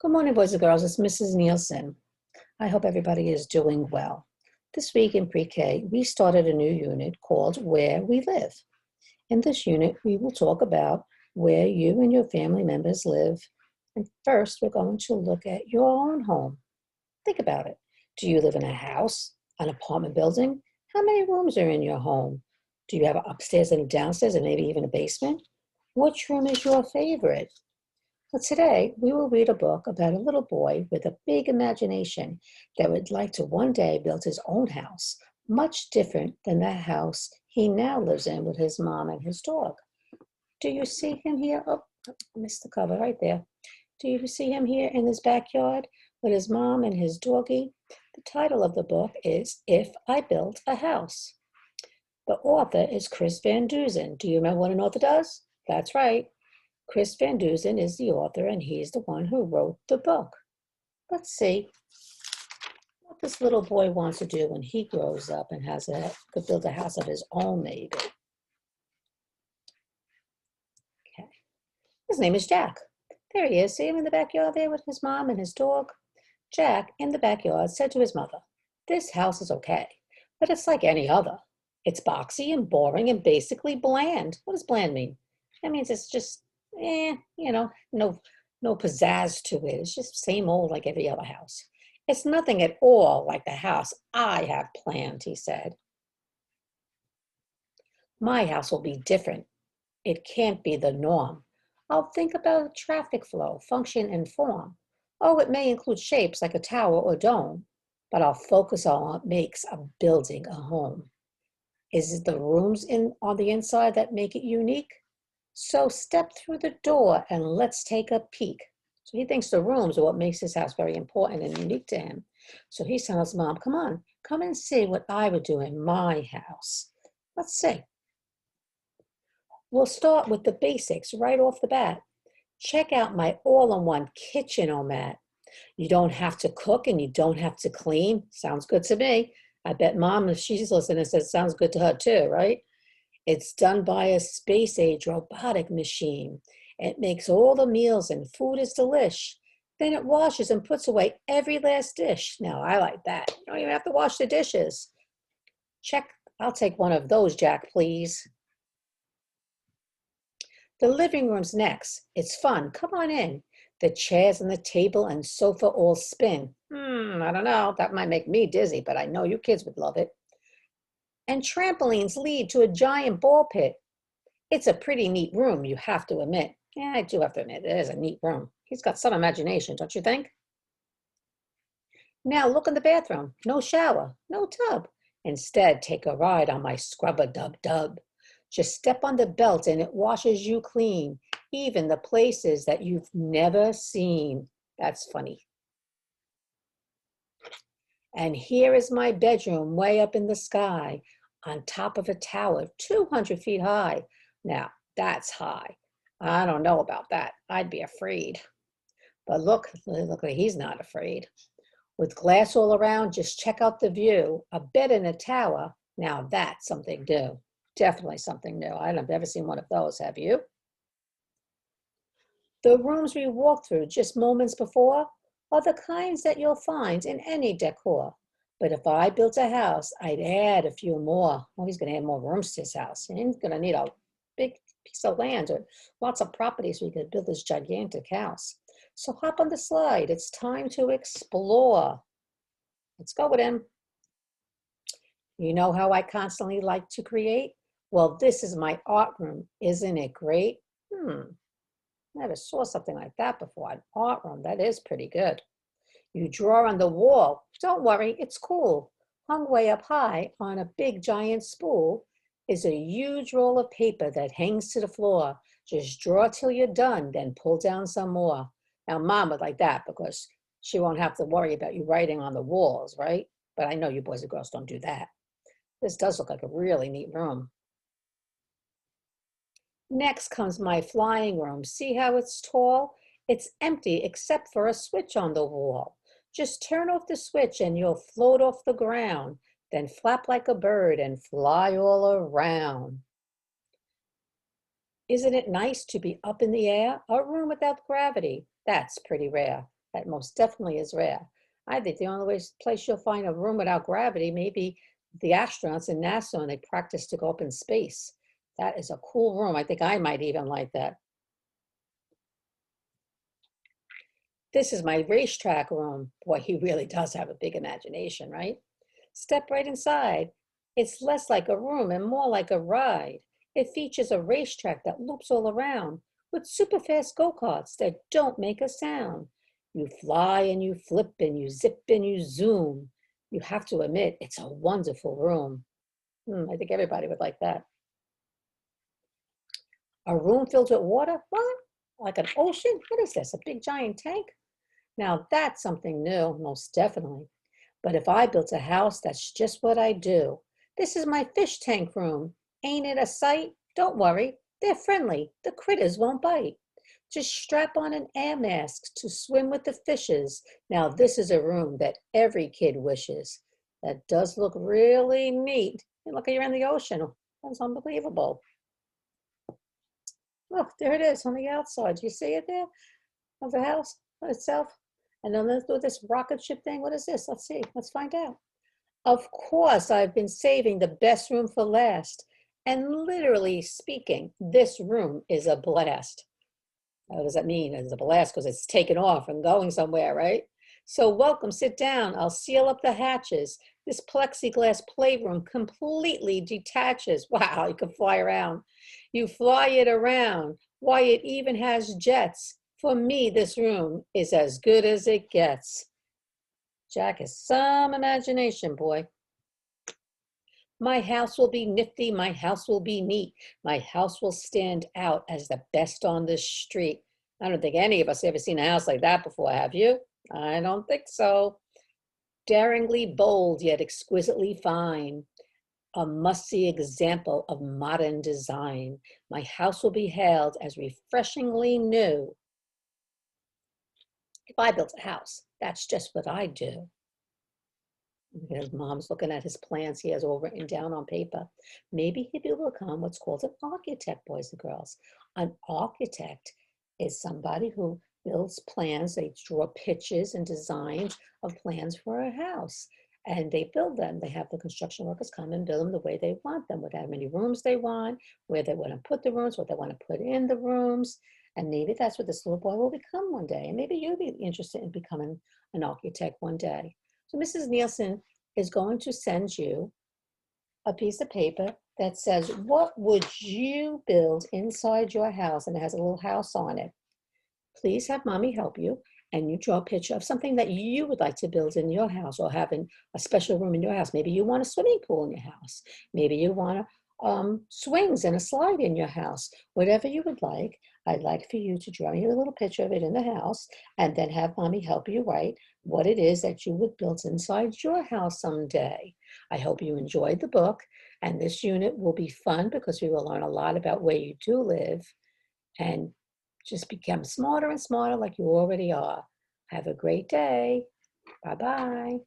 Good morning, boys and girls. It's Mrs. Nielsen. I hope everybody is doing well. This week in pre-K, we started a new unit called Where We Live. In this unit, we will talk about where you and your family members live. And first, we're going to look at your own home. Think about it. Do you live in a house, an apartment building? How many rooms are in your home? Do you have an upstairs and a downstairs and maybe even a basement? Which room is your favorite? So today, we will read a book about a little boy with a big imagination that would like to one day build his own house, much different than the house he now lives in with his mom and his dog. Do you see him here? Oh, I missed the cover right there. Do you see him here in his backyard with his mom and his doggie? The title of the book is If I Built a House. The author is Chris Van Dusen. Do you remember what an author does? That's right. Chris Van Dusen is the author, and he's the one who wrote the book. Let's see what this little boy wants to do when he grows up and could build a house of his own, maybe. Okay. His name is Jack. There he is. See him in the backyard there with his mom and his dog? Jack, in the backyard, said to his mother, "This house is okay, but it's like any other. It's boxy and boring and basically bland." What does bland mean? That means it's just no pizzazz to it. It's just same old like every other house. It's nothing at all like the house I have planned, he said. My house will be different. It can't be the norm. I'll think about traffic flow, function, and form. Oh, it may include shapes like a tower or dome, but I'll focus on what makes a building a home. Is it the rooms on the inside that make it unique? So step through the door and let's take a peek. So he thinks the rooms are what makes his house very important and unique to him. So he tells Mom, come on, come and see what I would do in my house. Let's see. We'll start with the basics right off the bat. Check out my all-in-one kitchen-o-mat. You don't have to cook and you don't have to clean. Sounds good to me. I bet Mom, if she's listening, says sounds good to her too, right? It's done by a space-age robotic machine. It makes all the meals and food is delish. Then it washes and puts away every last dish. Now, I like that. You don't even have to wash the dishes. Check, I'll take one of those, Jack, please. The living room's next. It's fun. Come on in. The chairs and the table and sofa all spin. I don't know. That might make me dizzy, but I know you kids would love it. And trampolines lead to a giant ball pit. It's a pretty neat room, you have to admit. Yeah, I do have to admit, it is a neat room. He's got some imagination, don't you think? Now look in the bathroom. No shower, no tub. Instead, take a ride on my scrub-a-dub-dub. Just step on the belt and it washes you clean, even the places that you've never seen. That's funny. And here is my bedroom way up in the sky, on top of a tower 200 feet high. Now, that's high. I don't know about that. I'd be afraid. But look, he's not afraid. With glass all around, just check out the view. A bed in a tower. Now that's something new. Definitely something new. I've never seen one of those, have you? The rooms we walked through just moments before are the kinds that you'll find in any decor. But if I built a house, I'd add a few more. Well, he's going to add more rooms to his house. And he's going to need a big piece of land or lots of property so he could build this gigantic house. So hop on the slide. It's time to explore. Let's go with him. You know how I constantly like to create? Well, this is my art room. Isn't it great? Never saw something like that before. An art room. That is pretty good. You draw on the wall. Don't worry, it's cool. Hung way up high on a big giant spool is a huge roll of paper that hangs to the floor. Just draw till you're done, then pull down some more. Now, Mom would like that because she won't have to worry about you writing on the walls, right? But I know you boys and girls don't do that. This does look like a really neat room. Next comes my flying room. See how it's tall? It's empty except for a switch on the wall. Just turn off the switch and you'll float off the ground, then flap like a bird and fly all around. Isn't it nice to be up in the air? A room without gravity. That's pretty rare. That most definitely is rare. I think the only place you'll find a room without gravity may be the astronauts in NASA when they practice to go up in space. That is a cool room. I think I might even like that. This is my racetrack room. Boy, he really does have a big imagination, right? Step right inside. It's less like a room and more like a ride. It features a racetrack that loops all around with super fast go-karts that don't make a sound. You fly and you flip and you zip and you zoom. You have to admit, it's a wonderful room. I think everybody would like that. A room filled with water? What? Like an ocean? What is this? A big giant tank? Now that's something new, most definitely. But if I built a house, that's just what I do. This is my fish tank room. Ain't it a sight? Don't worry, they're friendly. The critters won't bite. Just strap on an air mask to swim with the fishes. Now this is a room that every kid wishes. That does look really neat. And look, you're in the ocean. That's unbelievable. Look, there it is on the outside. Do you see it there of the house itself? And then let's do this rocket ship thing. What is this? Let's see. Let's find out. Of course, I've been saving the best room for last. And literally speaking, this room is a blast. What does that mean? It's a blast because it's taken off and going somewhere, right? So welcome, sit down. I'll seal up the hatches. This plexiglass playroom completely detaches. Wow, you can fly around. You fly it around. Why, it even has jets. For me, this room is as good as it gets. Jack has some imagination, boy. My house will be nifty. My house will be neat. My house will stand out as the best on the street. I don't think any of us ever seen a house like that before, have you? I don't think so. Daringly bold, yet exquisitely fine. A must-see example of modern design. My house will be hailed as refreshingly new. If I built a house, that's just what I do. His mom's looking at his plans he has all written down on paper. Maybe he will become what's called an architect, boys and girls. An architect is somebody who builds plans. They draw pictures and designs of plans for a house. And they build them. They have the construction workers come and build them the way they want them, with how many rooms they want, where they want to put the rooms, what they want to put in the rooms. And maybe that's what this little boy will become one day. And maybe you'll be interested in becoming an architect one day. So Mrs. Nielsen is going to send you a piece of paper that says, what would you build inside your house? And it has a little house on it. Please have mommy help you, and you draw a picture of something that you would like to build in your house or have in a special room in your house. Maybe you want a swimming pool in your house. Maybe you want swings and a slide in your house. Whatever you would like, I'd like for you to draw me a little picture of it in the house and then have mommy help you write what it is that you would build inside your house someday. I hope you enjoyed the book, and this unit will be fun because we will learn a lot about where you do live and just become smarter and smarter like you already are. Have a great day. Bye-bye.